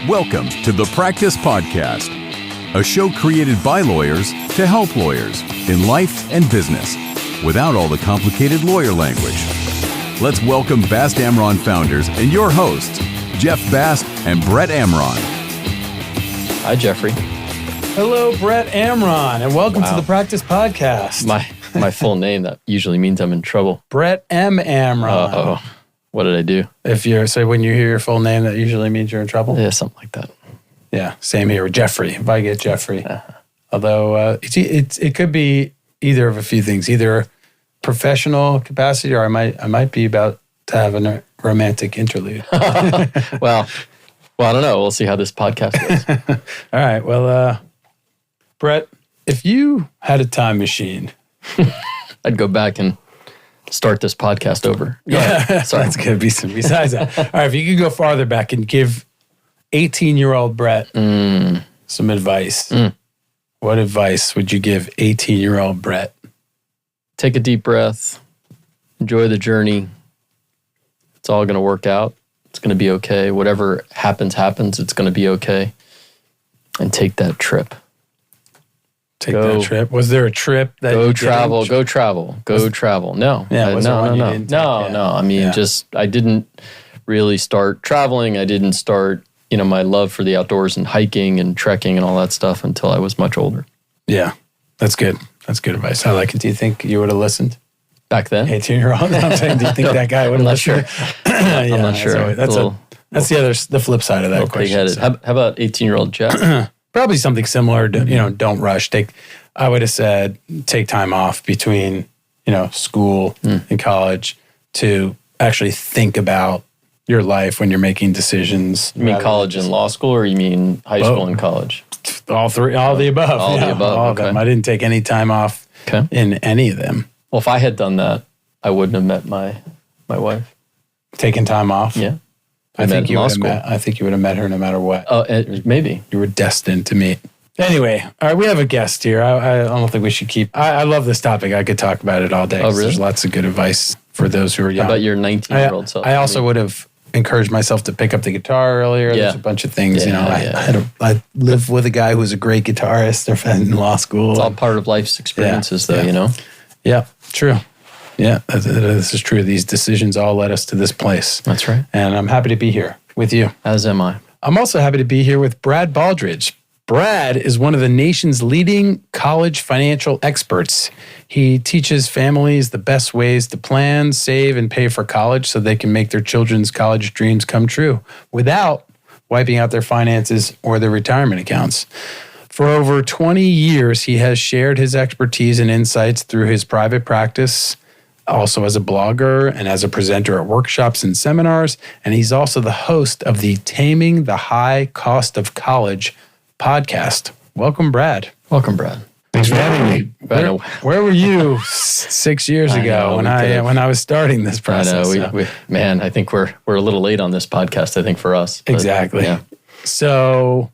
Welcome to the Practice Podcast, a show created by lawyers to help lawyers in life and business without all the complicated lawyer language. Let's welcome Bast Amron founders and your hosts, Jeff Bast and Brett Amron. Hi, Jeffrey. Hello, Brett Amron, and welcome to the Practice Podcast. My full name, that usually means I'm in trouble. Brett M. Amron. What did I do? When you hear your full name, that usually means you're in trouble? Yeah, something like that. Yeah, same here with Jeffrey. If I get Jeffrey. Although it could be either of a few things, either professional capacity or I might be about to have a romantic interlude. Well, I don't know. We'll see how this podcast goes. All right. Well, Brett, if you had a time machine, I'd go back and start this podcast over. Yeah, so that's going to be some besides that. All right, if you could go farther back and give 18-year-old Brett some advice, what advice would you give 18-year-old Brett? Take a deep breath. Enjoy the journey. It's all going to work out. It's going to be okay. Whatever happens. It's going to be okay. And take that trip. That trip. Was there a trip that go travel? No. Yeah. No. I mean, I didn't really start traveling. I didn't start, my love for the outdoors and hiking and trekking and all that stuff until I was much older. Yeah. That's good. That's good advice. I like it. Do you think you would have listened? Back then? 18-year-old? I'm saying, do you think that guy would have listened? I'm not sure. That's the flip side of that question. So. How about 18-year-old Jeff? Probably something similar to, don't rush. I would have said, take time off between, school and college to actually think about your life when you're making decisions. You mean college and law school, or you mean high school and college? All three, all the above. All the above, all of them. I didn't take any time off in any of them. Well, if I had done that, I wouldn't have met my wife. Taking time off? Yeah. I think you would have met her no matter what. Oh, maybe. You were destined to meet. Anyway, all right, we have a guest here. I don't think we should keep... I love this topic. I could talk about it all day. Oh, really? There's lots of good advice for those who are young. How about your 19-year-old self? I also would have encouraged myself to pick up the guitar earlier. Yeah. There's a bunch of things. Yeah, I live with a guy who was a great guitarist in law school. It's all part of life's experiences, though, Yeah, true. Yeah, this is true. These decisions all led us to this place. That's right. And I'm happy to be here with you. As am I. I'm also happy to be here with Brad Baldridge. Brad is one of the nation's leading college financial experts. He teaches families the best ways to plan, save, and pay for college so they can make their children's college dreams come true without wiping out their finances or their retirement accounts. For over 20 years, he has shared his expertise and insights through his private practice, also as a blogger and as a presenter at workshops and seminars. And he's also the host of the Taming the High Cost of College podcast. Welcome, Brad. Thanks for having me. Where were you 6 years ago when I was starting this process? I know. I think we're a little late on this podcast, I think, for us. Exactly. Yeah. So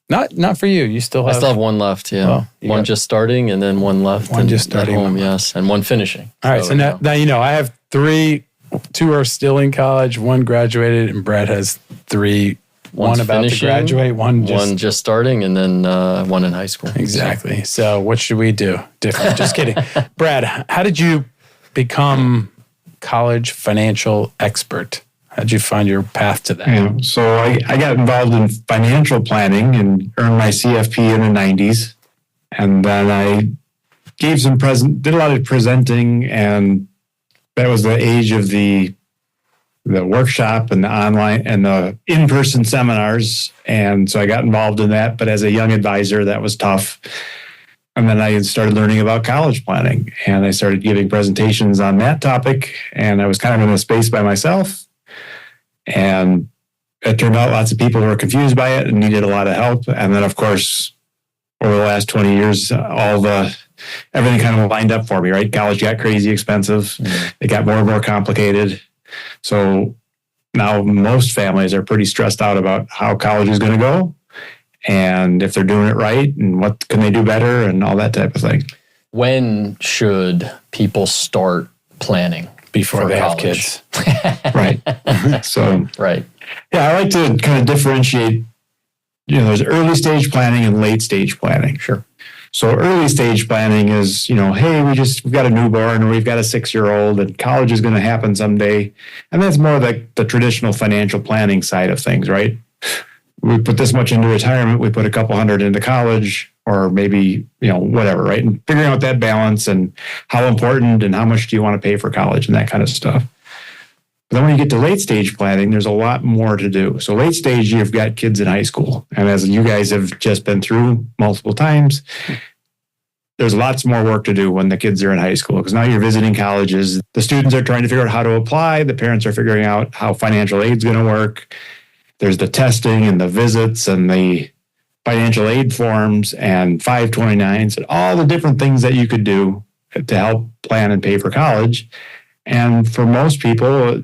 not for you. You still have... I still have one left, yeah. Well, one just starting and then one left. One just starting. At home, yes. And one finishing. All right. So now I have three. Two are still in college. One graduated, and Brad has three. One's one about finishing, to graduate. One just starting, and then one in high school. Exactly. So what should we do different? Just kidding. Brad, how did you become college financial expert? How did you find your path to that? Yeah, so I got involved in financial planning and earned my CFP in the 90s. And then I did a lot of presenting, and that was the age of the workshop and the online and the in-person seminars. And so I got involved in that, but as a young advisor, that was tough. And then I started learning about college planning, and I started giving presentations on that topic. And I was kind of in a space by myself. And it turned out lots of people were confused by it and needed a lot of help. And then, of course, over the last 20 years, everything kind of lined up for me, right? College got crazy expensive. It got more and more complicated. So now most families are pretty stressed out about how college is going to go and if they're doing it right and what can they do better and all that type of thing. When should people start planning? Before they have kids. Right. So, right. Yeah, I like to kind of differentiate there's early stage planning and late stage planning. Sure. So early stage planning is, hey, we've got a newborn or we've got a 6-year-old and college is going to happen someday. And that's more like the traditional financial planning side of things, right? We put this much into retirement, we put a couple hundred into college, or maybe, whatever, right? And figuring out that balance and how important and how much do you want to pay for college and that kind of stuff. But then when you get to late stage planning, there's a lot more to do. So late stage, you've got kids in high school. And as you guys have just been through multiple times, there's lots more work to do when the kids are in high school because now you're visiting colleges. The students are trying to figure out how to apply. The parents are figuring out how financial aid is going to work. There's the testing and the visits and the financial aid forms and 529s and all the different things that you could do to help plan and pay for college. And for most people,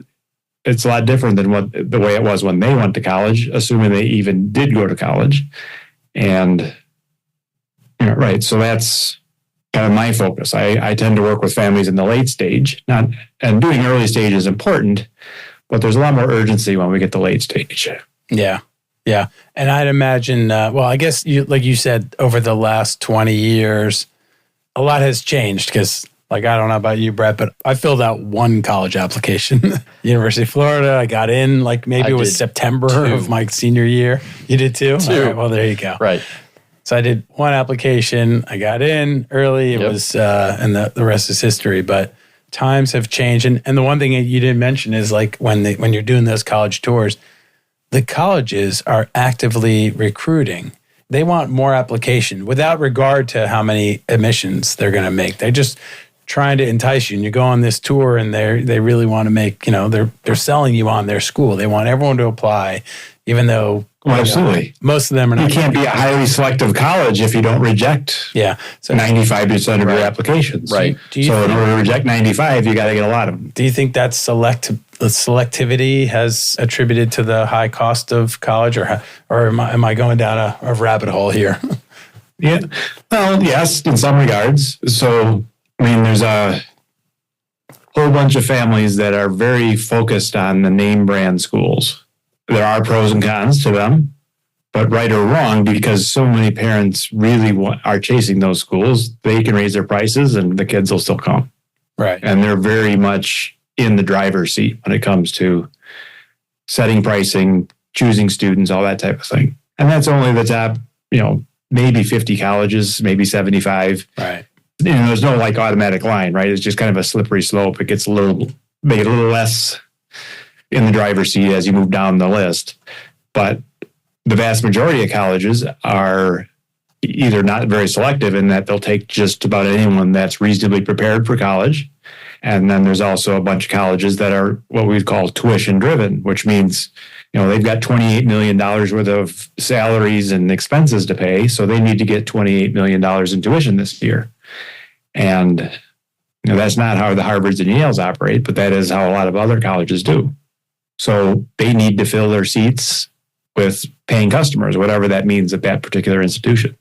it's a lot different than the way it was when they went to college, assuming they even did go to college. And, right. So that's kind of my focus. I tend to work with families in the late stage, and doing early stage is important, but there's a lot more urgency when we get to late stage. Yeah. Yeah. And I'd imagine, I guess like you said, over the last 20 years, a lot has changed because I don't know about you, Brett, but I filled out one college application, University of Florida. I got in maybe it was September of my senior year. You did too? Two. All right, well, there you go. Right. So I did one application. I got in early. It was, and the rest is history. But times have changed. And the one thing that you didn't mention is when you're doing those college tours, the colleges are actively recruiting. They want more application without regard to how many admissions they're going to make. They're just trying to entice you, and you go on this tour and they really want to make, they're selling you on their school. They want everyone to apply, even though absolutely most of them are not. You can't be a highly selective college if you don't reject 95% of your applications. Right. In order to reject 95, you got to get a lot of them. Do you think that selectivity has attributed to the high cost of college, or am I going down a rabbit hole here? Yeah. Well, yes, in some regards. So, there's a whole bunch of families that are very focused on the name brand schools. There are pros and cons to them, but right or wrong, because so many parents really are chasing those schools, they can raise their prices and the kids will still come. Right. And they're very much in the driver's seat when it comes to setting pricing, choosing students, all that type of thing. And that's only the top, maybe 50 colleges, maybe 75. Right. There's no automatic line, right? It's just kind of a slippery slope. It gets make it a little less in the driver's seat as you move down the list. But the vast majority of colleges are either not very selective in that they'll take just about anyone that's reasonably prepared for college. And then there's also a bunch of colleges that are what we'd call tuition driven, which means, they've got $28 million worth of salaries and expenses to pay. So they need to get $28 million in tuition this year. And that's not how the Harvards and Yales operate, but that is how a lot of other colleges do. So they need to fill their seats with paying customers, whatever that means at that particular institution.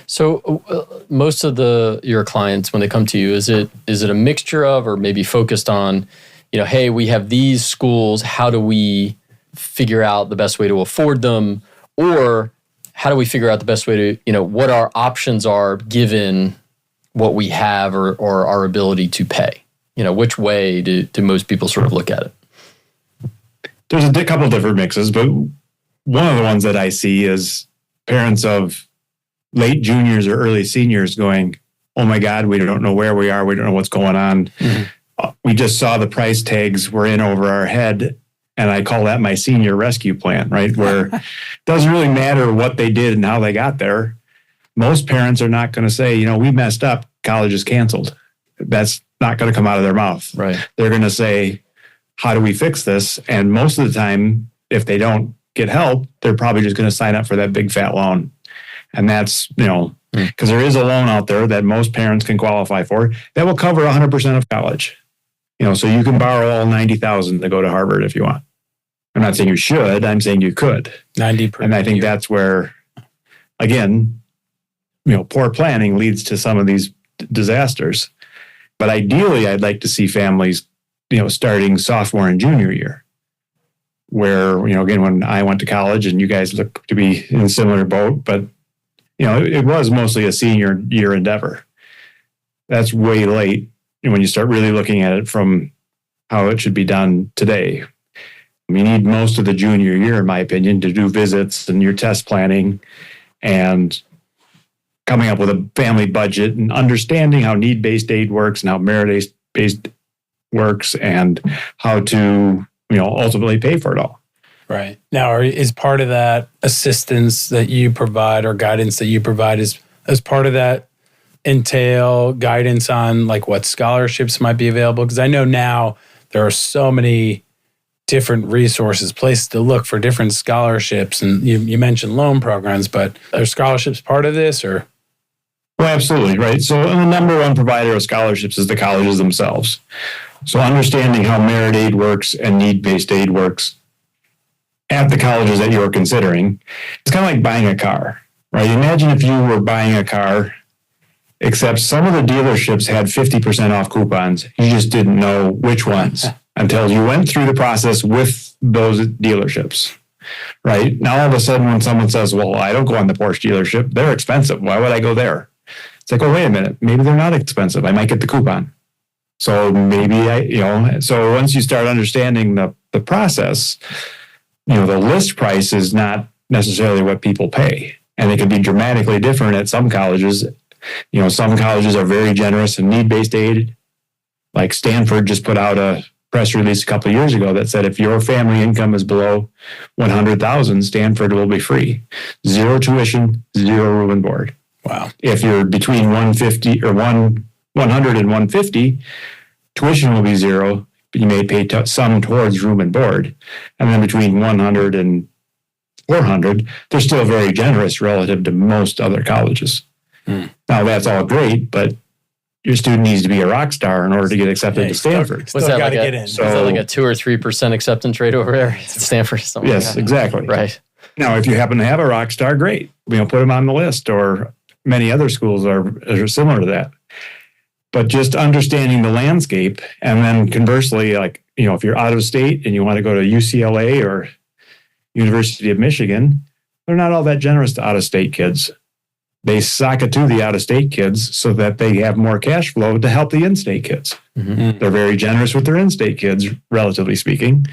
So most of your clients, when they come to you, is it a mixture of, or maybe focused on, hey, we have these schools, how do we figure out the best way to afford them? Or how do we figure out the best way to, what our options are given what we have or our ability to pay? Which way do most people sort of look at it? There's a couple different mixes, but one of the ones that I see is parents of late juniors or early seniors going, oh my God, we don't know where we are. We don't know what's going on. Mm-hmm. We just saw the price tags were in over our head. And I call that my senior rescue plan, right? Where it doesn't really matter what they did and how they got there. Most parents are not going to say, we messed up, college is canceled. That's not going to come out of their mouth. Right. They're going to say, how do we fix this? And most of the time, if they don't get help, they're probably just going to sign up for that big fat loan. And that's, because there is a loan out there that most parents can qualify for that will cover 100% of college. So you can borrow all $90,000 to go to Harvard if you want. I'm not saying you should, I'm saying you could. 90%. And I think that's where, again, poor planning leads to some of these disasters. But ideally, I'd like to see families, starting sophomore and junior year. where, again, when I went to college, and you guys look to be in a similar boat, but, it was mostly a senior year endeavor. That's way late when you start really looking at it from how it should be done today. You need most of the junior year, in my opinion, to do visits and your test planning and coming up with a family budget and understanding how need-based aid works and how merit-based works and how to, ultimately pay for it all. Right. Now, is part of that assistance that you provide or guidance that you provide, as part of that entail guidance on like what scholarships might be available? Because I know now there are so many different resources, places to look for different scholarships. And you mentioned loan programs, but are scholarships part of this, or? Well, absolutely, right. So the number one provider of scholarships is the colleges themselves. So understanding how merit aid works and need-based aid works at the colleges that you're considering, it's kind of like buying a car, right? Imagine if you were buying a car, except some of the dealerships had 50% off coupons. You just didn't know which ones until you went through the process with those dealerships, right? Now, all of a sudden, when someone says, well, I don't go on the Porsche dealership, they're expensive. Why would I go there? It's like, oh, wait a minute. Maybe they're not expensive. I might get the coupon. So maybe so once you start understanding the process, the list price is not necessarily what people pay. And it can be dramatically different at some colleges. Some colleges are very generous in need-based aid. Like Stanford just put out a press release a couple of years ago that said if your family income is below $100,000, Stanford will be free. 0 tuition, 0 room and board. Wow. If you're between 150 or 100 and 150, tuition will be 0. You may pay some towards room and board. And then between 100 and 400, they're still very generous relative to most other colleges. Now, that's all great, but your student needs to be a rock star in order to get accepted to Stanford. Was that like get in. Was that like a 2 or 3% acceptance rate over there at Stanford? Yes, like exactly. Right. Now, if you happen to have a rock star, great. Put them on the list, or many other schools are similar to that. But just understanding the landscape, and then conversely, like, if you're out of state and you want to go to UCLA or University of Michigan, they're not all that generous to out-of-state kids. They sock it to the out-of-state kids so that they have more cash flow to help the in-state kids. Mm-hmm. They're very generous with their in-state kids, relatively speaking.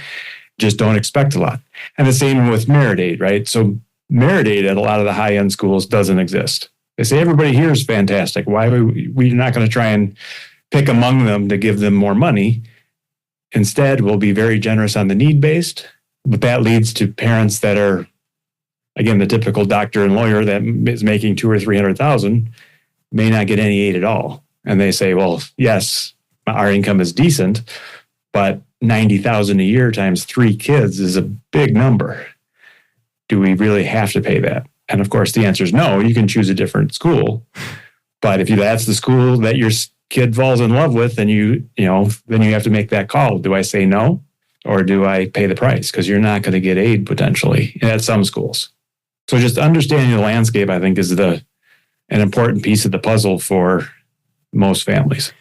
Just don't expect a lot. And the same with merit aid, right? So merit aid at a lot of the high-end schools doesn't exist. They say everybody here is fantastic. Why are we're not going to try and pick among them to give them more money? Instead, we'll be very generous on the need-based, but that leads to parents that are, again, the typical doctor and lawyer that is making $200,000 or $300,000 may not get any aid at all. And they say, well, yes, our income is decent, but $90,000 a year times 3 kids is a big number. Do we really have to pay that? And of course, the answer is no. You can choose a different school, but if that's the school that your kid falls in love with, then then you have to make that call. Do I say no, or do I pay the price? Because you're not going to get aid potentially at some schools. So just understanding the landscape, I think, is an important piece of the puzzle for most families.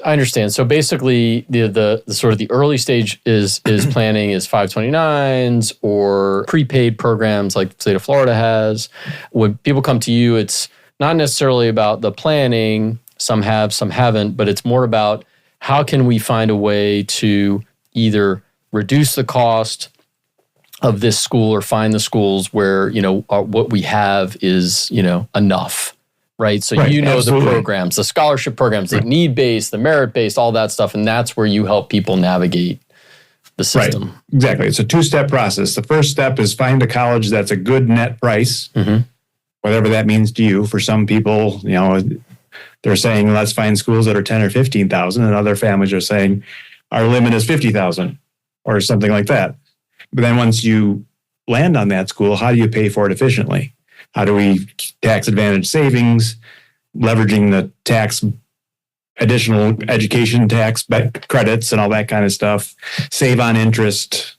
I understand. So basically, the sort of the early stage is planning is 529s or prepaid programs like the state of Florida has. When people come to you, it's not necessarily about the planning. Some have, some haven't, but it's more about how can we find a way to either reduce the cost of this school or find the schools where what we have is enough. Right. So right, the absolutely. programs, the scholarship programs, the need-based, the merit-based, all that stuff. And that's where you help people navigate the system. Right. Exactly. It's a 2-step process. The first step is find a college that's a good net price, whatever that means to you. For some people, they're saying, let's find schools that are 10 or 15,000. And other families are saying our limit is 50,000 or something like that. But then once you land on that school, how do you pay for it efficiently? How do we tax advantage savings, leveraging the additional education tax credits and all that kind of stuff, save on interest,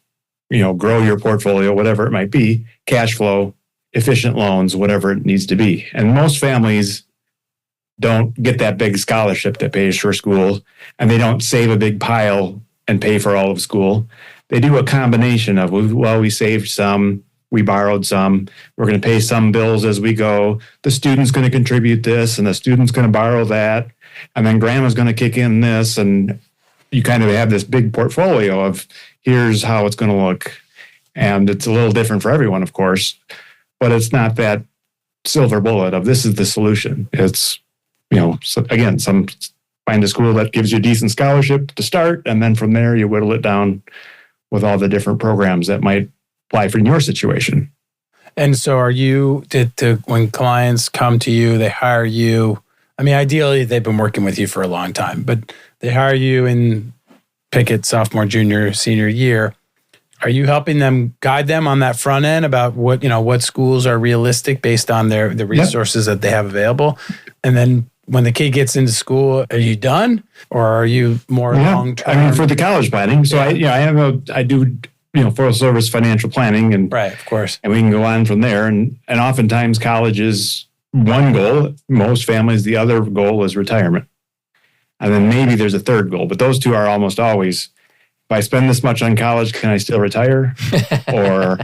grow your portfolio, whatever it might be, cash flow, efficient loans, whatever it needs to be. And most families don't get that big scholarship that pays for school, and they don't save a big pile and pay for all of school. they do a combination of, well, we saved some, we borrowed some, we're going to pay some bills as we go. The student's going to contribute this, and the student's going to borrow that, and then grandma's going to kick in this, and you kind of have this big portfolio of here's how it's going to look. And it's a little different for everyone, of course, but it's not that silver bullet of this is the solution. It's, again, some find a school that gives you a decent scholarship to start, and then from there you whittle it down with all the different programs that might apply for your situation. And so when clients come to you, they hire you, I mean, ideally they've been working with you for a long time, but they hire you in pick it sophomore, junior, senior year. Are you helping them, guide them on that front end about what schools are realistic based on the resources that they have available? And then when the kid gets into school, are you done, or are you more long term? I mean, for the college planning. So I do full service financial planning, and right, of course, and we can go on from there. And oftentimes college is one goal. Most families, the other goal is retirement, and then maybe there's a third goal. But those two are almost always: if I spend this much on college, can I still retire? Or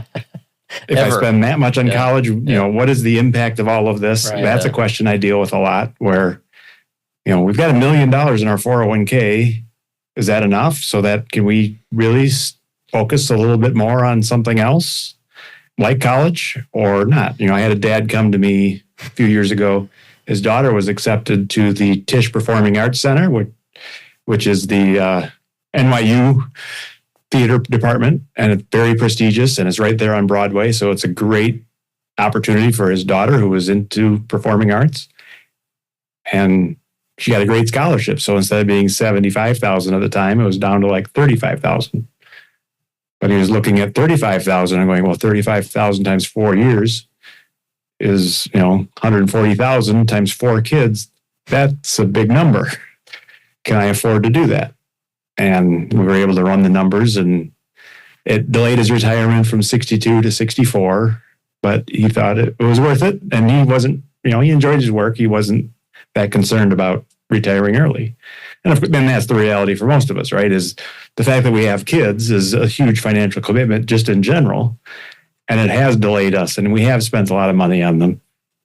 if I spend that much on college, what is the impact of all of this? Right, that's a question I deal with a lot where, we've got $1 million in our 401k. Is that enough? So that can we really focus a little bit more on something else like college or not? I had a dad come to me a few years ago. His daughter was accepted to the Tisch Performing Arts Center, which is the NYU theater department, and it's very prestigious, and it's right there on Broadway. So it's a great opportunity for his daughter who was into performing arts. And she got a great scholarship. So instead of being $75,000 at the time, it was down to like $35,000. But he was looking at $35,000 and going, well, $35,000 times 4 years is, $140,000 times 4 kids. That's a big number. Can I afford to do that? And we were able to run the numbers, and it delayed his retirement from 62 to 64, but he thought it was worth it. And he wasn't, he enjoyed his work. He wasn't that concerned about retiring early. And then that's the reality for most of us, right? Is the fact that we have kids is a huge financial commitment just in general. And it has delayed us, and we have spent a lot of money on them.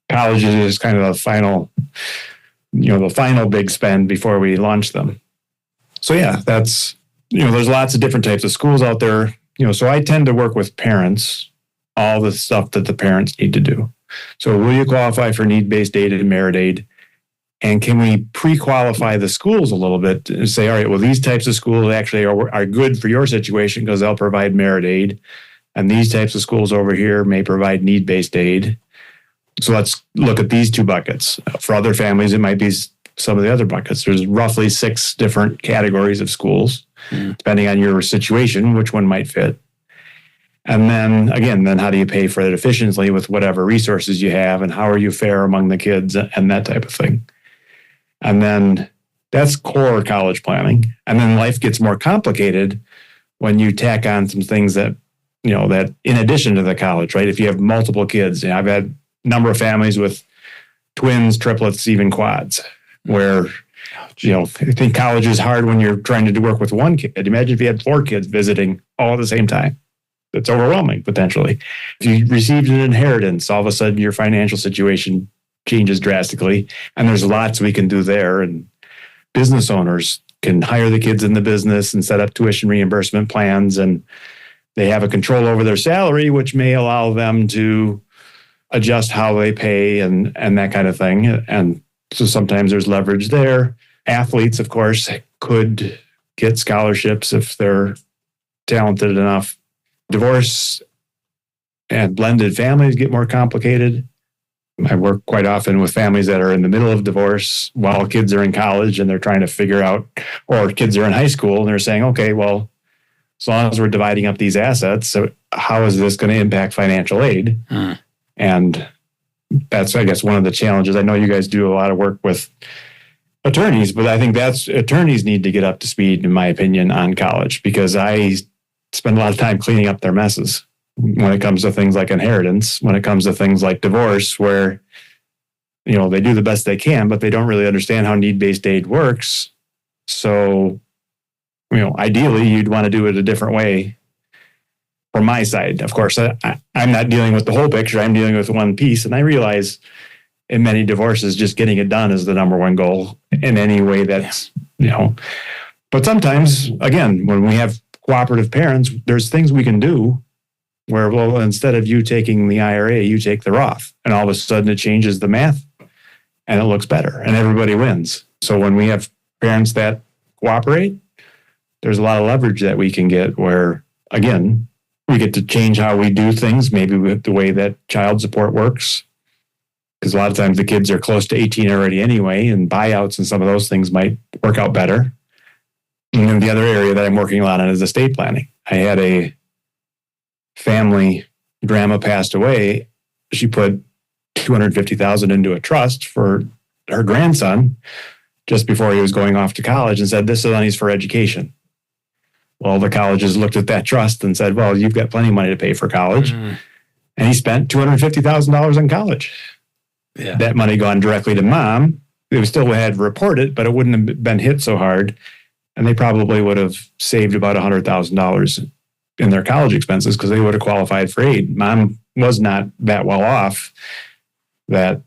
College is kind of the final big spend before we launch them. So yeah, that's, there's lots of different types of schools out there. So I tend to work with parents, all the stuff that the parents need to do. So will you qualify for need-based aid and merit aid? And can we pre-qualify the schools a little bit and say, all right, well, these types of schools actually are good for your situation because they'll provide merit aid. And these types of schools over here may provide need-based aid. So let's look at these two buckets. For other families, it might be some of the other buckets. There's roughly 6 different categories of schools, depending on your situation, which one might fit. And then again, how do you pay for it efficiently with whatever resources you have, and how are you fair among the kids and that type of thing. And then that's core college planning. And then life gets more complicated when you tack on some things that, that in addition to the college, right? If you have multiple kids, I've had a number of families with twins, triplets, even quads, where, I think college is hard when you're trying to work with one kid. Imagine if you had 4 kids visiting all at the same time. It's overwhelming, potentially. If you received an inheritance, all of a sudden your financial situation changes drastically. And there's lots we can do there. And business owners can hire the kids in the business and set up tuition reimbursement plans. And they have a control over their salary, which may allow them to adjust how they pay and that kind of thing. And so sometimes there's leverage there. Athletes, of course, could get scholarships if they're talented enough. Divorce and blended families get more complicated. I work quite often with families that are in the middle of divorce while kids are in college and they're trying to figure out, or kids are in high school and they're saying, okay, well, as long as we're dividing up these assets, so how is this going to impact financial aid? And that's, I guess, one of the challenges. I know you guys do a lot of work with attorneys, but I think attorneys need to get up to speed, in my opinion, on college, because I spend a lot of time cleaning up their messes when it comes to things like inheritance, when it comes to things like divorce, where, they do the best they can, but they don't really understand how need-based aid works. So, ideally, you'd want to do it a different way from my side. Of course, I'm not dealing with the whole picture. I'm dealing with one piece. And I realize in many divorces, just getting it done is the number one goal in any way that's, but sometimes, again, when we have cooperative parents, there's things we can do where, well, instead of you taking the IRA, you take the Roth, and all of a sudden it changes the math and it looks better and everybody wins. So when we have parents that cooperate, there's a lot of leverage that we can get where, again, we get to change how we do things, maybe with the way that child support works. Because a lot of times the kids are close to 18 already anyway, and buyouts and some of those things might work out better. And then the other area that I'm working a lot on is estate planning. I had a family, grandma passed away. She put $250,000 into a trust for her grandson just before he was going off to college and said, this is money's for education. Well, the colleges looked at that trust and said, well, you've got plenty of money to pay for college. And he spent $250,000 on college. Yeah. That money gone directly to mom. They still had to report it, but it wouldn't have been hit so hard. And they probably would have saved about $100,000 in their college expenses because they would have qualified for aid. Mom was not that well off that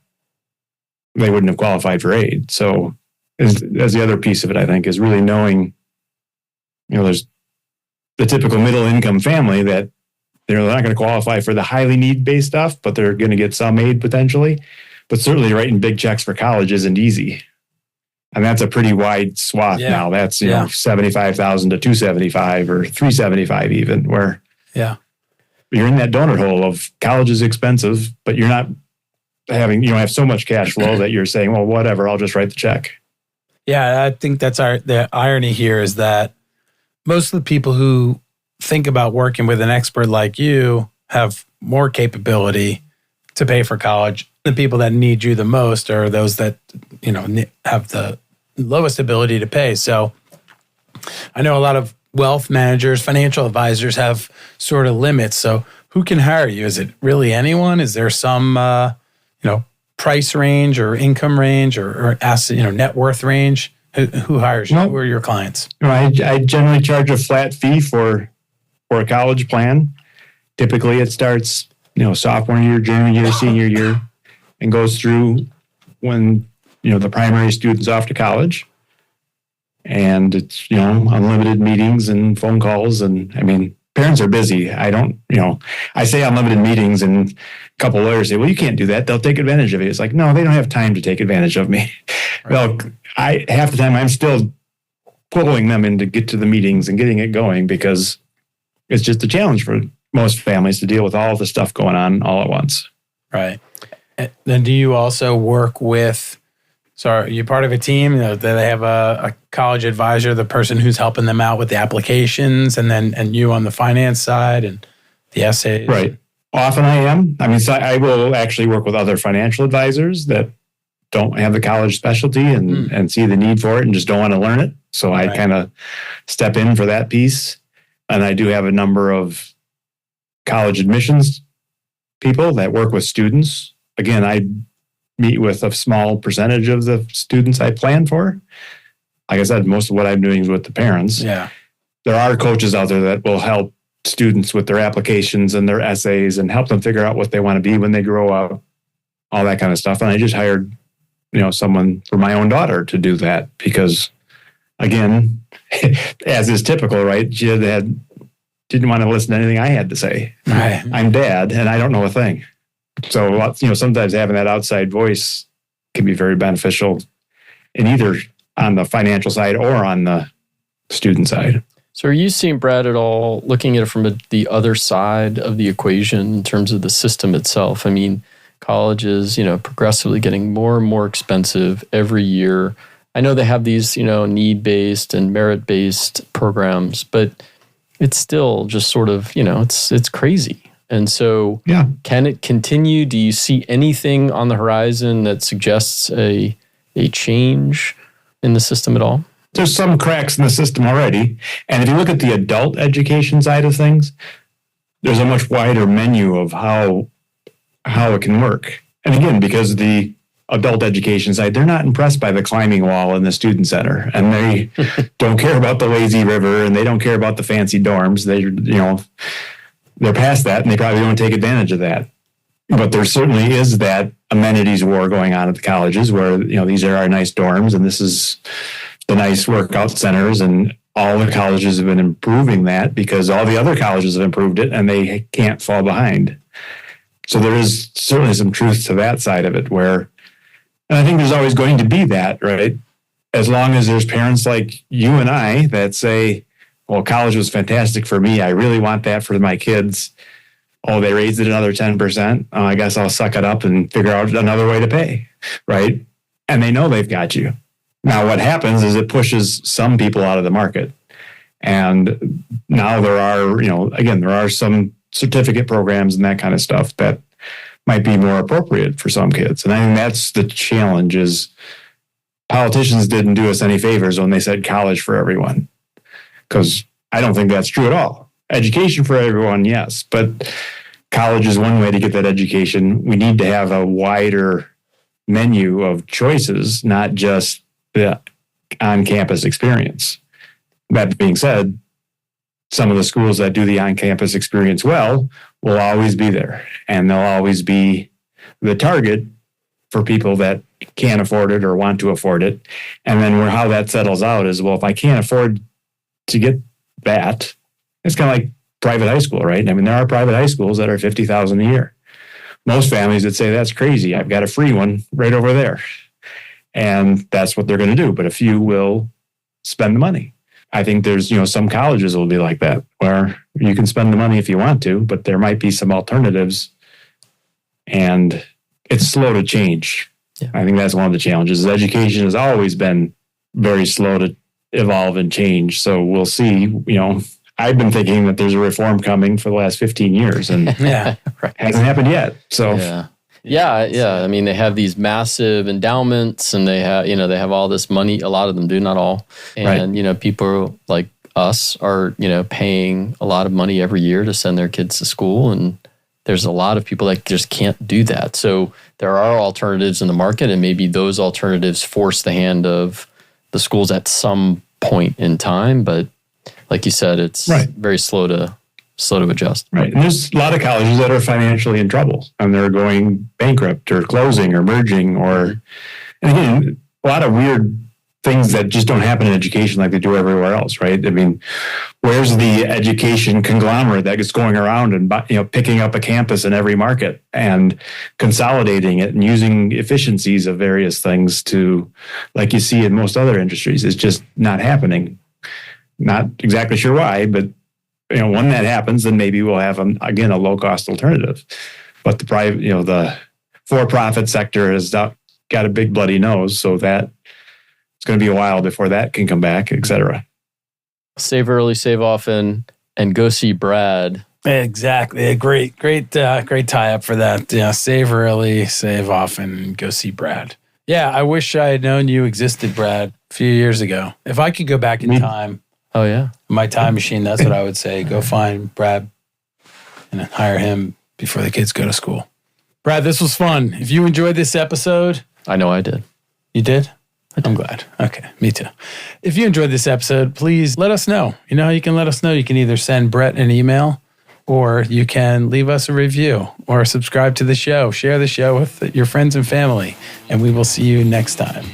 they wouldn't have qualified for aid. So as the other piece of it, I think, is really knowing, there's the typical middle income family that they're not going to qualify for the highly need-based stuff, but they're going to get some aid potentially. But certainly writing big checks for college isn't easy. And that's a pretty wide swath now. That's, $75,000 to $275 or $375 even, where you're in that donut hole of college is expensive, but you're not having, you don't have so much cash flow that you're saying, well, whatever, I'll just write the check. Yeah, I think that's the irony here is that most of the people who think about working with an expert like you have more capability to pay for college. The people that need you the most are those that, have the lowest ability to pay. So I know a lot of wealth managers, financial advisors have sort of limits. So who can hire you? Is it really anyone? Is there some, price range or income range or asset, net worth range? Who hires you? Who are your clients? I generally charge a flat fee for a college plan. Typically it starts, sophomore year, junior year, senior year, and goes through when, the primary student's off to college. And it's, unlimited meetings and phone calls. And parents are busy. I say unlimited meetings and a couple lawyers say, well, you can't do that. They'll take advantage of it. It's like, no, they don't have time to take advantage of me. Right. Well, half the time I'm still pulling them in to get to the meetings and getting it going because it's just a challenge for most families to deal with all the stuff going on all at once. Right. And then do you also work with, are you part of a team? Do they have a college advisor, the person who's helping them out with the applications, and you on the finance side and the essays? Right. Often I am. So I will actually work with other financial advisors that don't have the college specialty and see the need for it and just don't want to learn it. So I kind of step in for that piece. And I do have a number of college admissions people that work with students. Again, I meet with a small percentage of the students I plan for. Like I said, most of what I'm doing is with the parents. Yeah. There are coaches out there that will help students with their applications and their essays and help them figure out what they want to be when they grow up, all that kind of stuff. And I just hired, someone for my own daughter to do that because, again, as is typical, right? She didn't want to listen to anything I had to say. Right. I'm dad and I don't know a thing. So, sometimes having that outside voice can be very beneficial in either on the financial side or on the student side. So are you seeing, Brad, at all, looking at it from the other side of the equation in terms of the system itself? College is, progressively getting more and more expensive every year. I know they have these, need-based and merit-based programs, but it's still just sort of, it's crazy. And so can it continue? Do you see anything on the horizon that suggests a change in the system at all? There's some cracks in the system already. And if you look at the adult education side of things, there's a much wider menu of how it can work. And again, because the adult education side, they're not impressed by the climbing wall in the student center. And they don't care about the lazy river and they don't care about the fancy dorms. they're past that and they probably don't take advantage of that. But there certainly is that amenities war going on at the colleges where, these are our nice dorms and this is the nice workout centers, and all the colleges have been improving that because all the other colleges have improved it and they can't fall behind. So there is certainly some truth to that side of it and I think there's always going to be that, right? As long as there's parents like you and I that say, well, college was fantastic for me. I really want that for my kids. Oh, they raised it another 10%. Oh, I guess I'll suck it up and figure out another way to pay, right? And they know they've got you. Now, what happens is it pushes some people out of the market. And now there are, there are some certificate programs and that kind of stuff that might be more appropriate for some kids. And I think that's the challenge is politicians didn't do us any favors when they said college for everyone, because I don't think that's true at all. Education for everyone, yes, but college is one way to get that education. We need to have a wider menu of choices, not just the on-campus experience. That being said, some of the schools that do the on-campus experience well will always be there, and they'll always be the target for people that can't afford it or want to afford it. And then how that settles out is, well, if I can't afford to get that, it's kind of like private high school, right? I mean, there are private high schools that are $50,000 a year. Most families would say, that's crazy. I've got a free one right over there. And that's what they're going to do. But a few will spend the money. I think there's, some colleges will be like that, where you can spend the money if you want to, but there might be some alternatives. And it's slow to change. Yeah. I think that's one of the challenges. Education has always been very slow to evolve and change. So we'll see, I've been thinking that there's a reform coming for the last 15 years and right. Hasn't happened yet. So yeah. I mean, they have these massive endowments and they have all this money. A lot of them do, not all. And, right. People like us are, paying a lot of money every year to send their kids to school. And there's a lot of people that just can't do that. So there are alternatives in the market, and maybe those alternatives force the hand of the schools at some point in time. But like you said, it's right. Very slow to adjust. Right. And there's a lot of colleges that are financially in trouble and they're going bankrupt or closing or merging and again, a lot of weird things that just don't happen in education like they do everywhere else, right? I mean, where's the education conglomerate that is going around and, picking up a campus in every market and consolidating it and using efficiencies of various things to, like you see in most other industries, it's just not happening. Not exactly sure why, but when that happens, then maybe we'll have, again, a low-cost alternative. But the private, the for-profit sector has got a big bloody nose, so that it's going to be a while before that can come back, et cetera. Save early, save often, and go see Brad. Exactly. A great tie-up for that. Yeah, save early, save often, and go see Brad. Yeah, I wish I had known you existed, Brad, a few years ago. If I could go back in time... Oh, yeah. My time machine, that's what I would say. Go find Brad and hire him before the kids go to school. Brad, this was fun. If you enjoyed this episode... I know I did. You did? I'm glad. Okay, me too. If you enjoyed this episode, please let us know. You know how you can let us know? You can either send Brett an email or you can leave us a review or subscribe to the show. Share the show with your friends and family, and we will see you next time.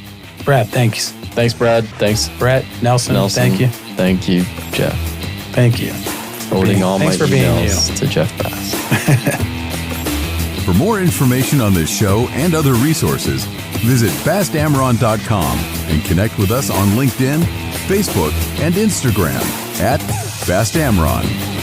Brad, thanks. Thanks, Brad. Thanks, Brett. Nelson. Thank you. Thank you, Jeff. Thank you. Forwarding all my emails to Jeff Bass. For more information on this show and other resources, visit fastamron.com and connect with us on LinkedIn, Facebook, and Instagram @FastAmron.